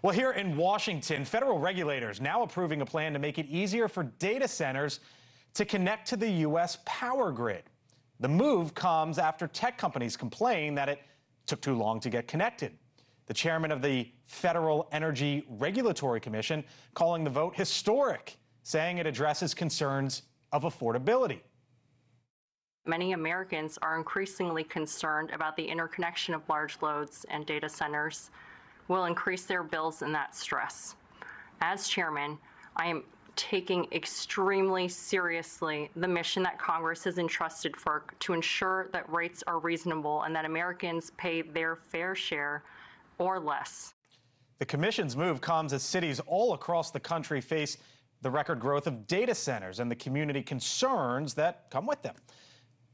Well, here in Washington, federal regulators now approving a plan to make it easier for data centers to connect to the U.S. power grid. The move comes after tech companies complain that it took too long to get connected. The chairman of the Federal Energy Regulatory Commission calling the vote historic, saying it addresses concerns of affordability. Many Americans are increasingly concerned about the interconnection of large loads, and data centers will increase their bills and that stress. As chairman, I am taking extremely seriously the mission that Congress has entrusted to ensure that rates are reasonable and that Americans pay their fair share or less. The commission's move comes as cities all across the country face the record growth of data centers and the community concerns that come with them.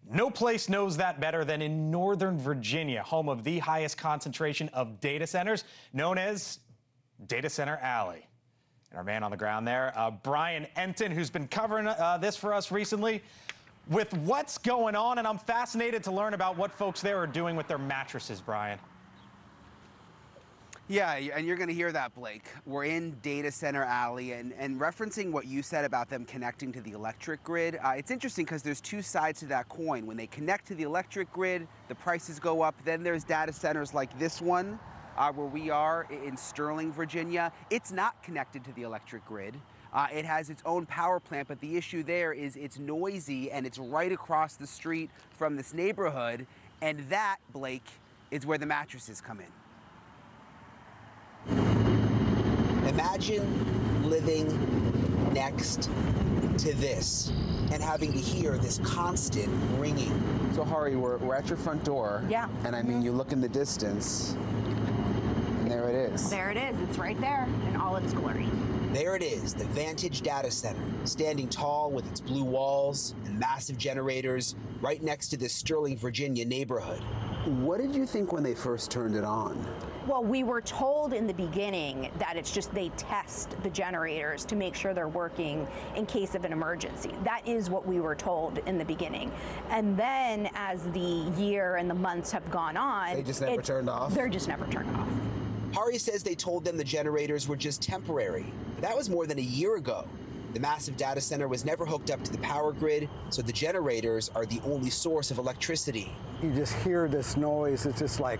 No place knows that better than in Northern Virginia, home of the highest concentration of data centers, known as Data Center Alley. And our man on the ground there, Brian Entin, who's been covering this for us recently with what's going on. And I'm fascinated to learn about what folks there are doing with their mattresses, Brian. Yeah, and you're going to hear that, Blake. We're in Data Center Alley, and referencing what you said about them connecting to the electric grid, it's interesting because there's two sides to that coin. When they connect to the electric grid, the prices go up. Then there's data centers like this one, where we are in Sterling, Virginia. It's not connected to the electric grid. It has its own power plant, but the issue there is it's noisy, and it's right across the street from this neighborhood, and that, Blake, is where the mattresses come in. Imagine living next to this and having to hear this constant ringing. So, Hari, we're at your front door. Yeah. And I mean, you look in the distance, and there it is. There it is. It's right there in all its glory. There it is, the Vantage Data Center, standing tall with its blue walls and massive generators right next to this Sterling, Virginia neighborhood. What did you think when they first turned it on? Well, we were told in the beginning that it's just they test the generators to make sure they're working in case of an emergency. That is what we were told in the beginning. And then as the year and the months have gone on, they just never turned off? They're just never turned off. Hari says they told them the generators were just temporary, but that was more than a year ago. The massive data center was never hooked up to the power grid, so the generators are the only source of electricity. You just hear this noise, it's just like,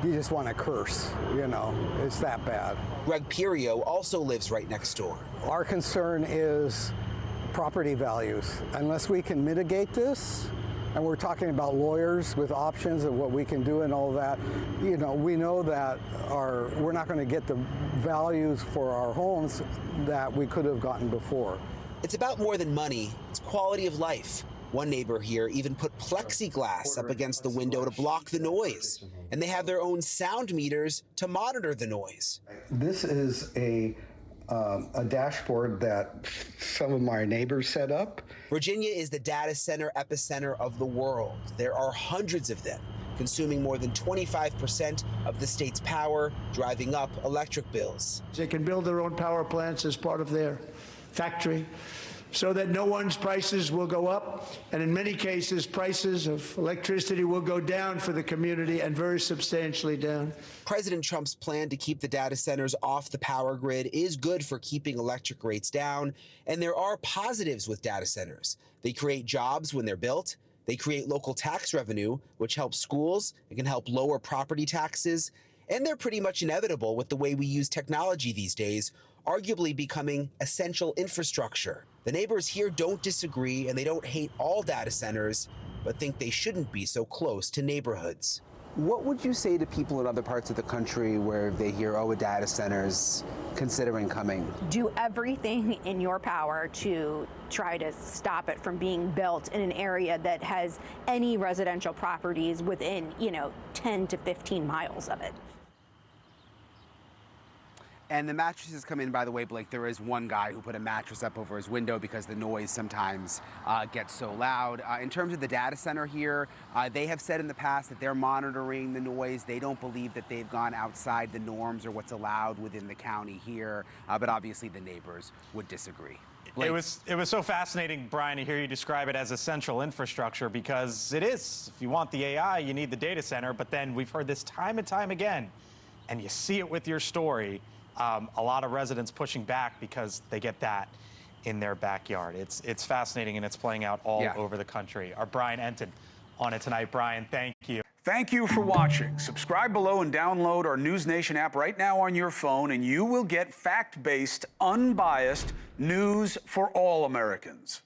you just want to curse, you know, it's that bad. Greg Pirio also lives right next door. Our concern is property values. Unless we can mitigate this, and we're talking about lawyers with options of what we can do and all that, you know, we know that we're not going to get the values for our homes that we could have gotten before. It's about more than money, it's quality of life. One neighbor here even put plexiglass up against the window to block the noise. And they have their own sound meters to monitor the noise. This is a dashboard that some of my neighbors set up. Virginia is the data center epicenter of the world. There are hundreds of them, consuming more than 25% of the state's power, driving up electric bills. They can build their own power plants as part of their factory, so that no one's prices will go up, and in many cases, prices of electricity will go down for the community, and very substantially down. President Trump's plan to keep the data centers off the power grid is good for keeping electric rates down, and there are positives with data centers. They create jobs when they're built, they create local tax revenue, which helps schools, it can help lower property taxes, and they're pretty much inevitable with the way we use technology these days, arguably becoming essential infrastructure. The neighbors here don't disagree, and they don't hate all data centers, but think they shouldn't be so close to neighborhoods. What would you say to people in other parts of the country where they hear, oh, a data center's considering coming? Do everything in your power to try to stop it from being built in an area that has any residential properties within, 10 to 15 miles of it. And the mattresses come in, by the way, Blake, there is one guy who put a mattress up over his window because the noise sometimes gets so loud. In terms of the data center here, they have said in the past that they're monitoring the noise. They don't believe that they've gone outside the norms or what's allowed within the county here, but obviously the neighbors would disagree. Blake. It was so fascinating, Brian, to hear you describe it as essential infrastructure, because it is. If you want the AI, you need the data center, but then we've heard this time and time again, and you see it with your story. A lot of residents pushing back because they get that in their backyard. It's fascinating, and it's playing out all over the country. Our Brian Entin on it tonight. Brian, thank you. Thank you for watching. Subscribe below and download our NewsNation app right now on your phone, and you will get fact-based, unbiased news for all Americans.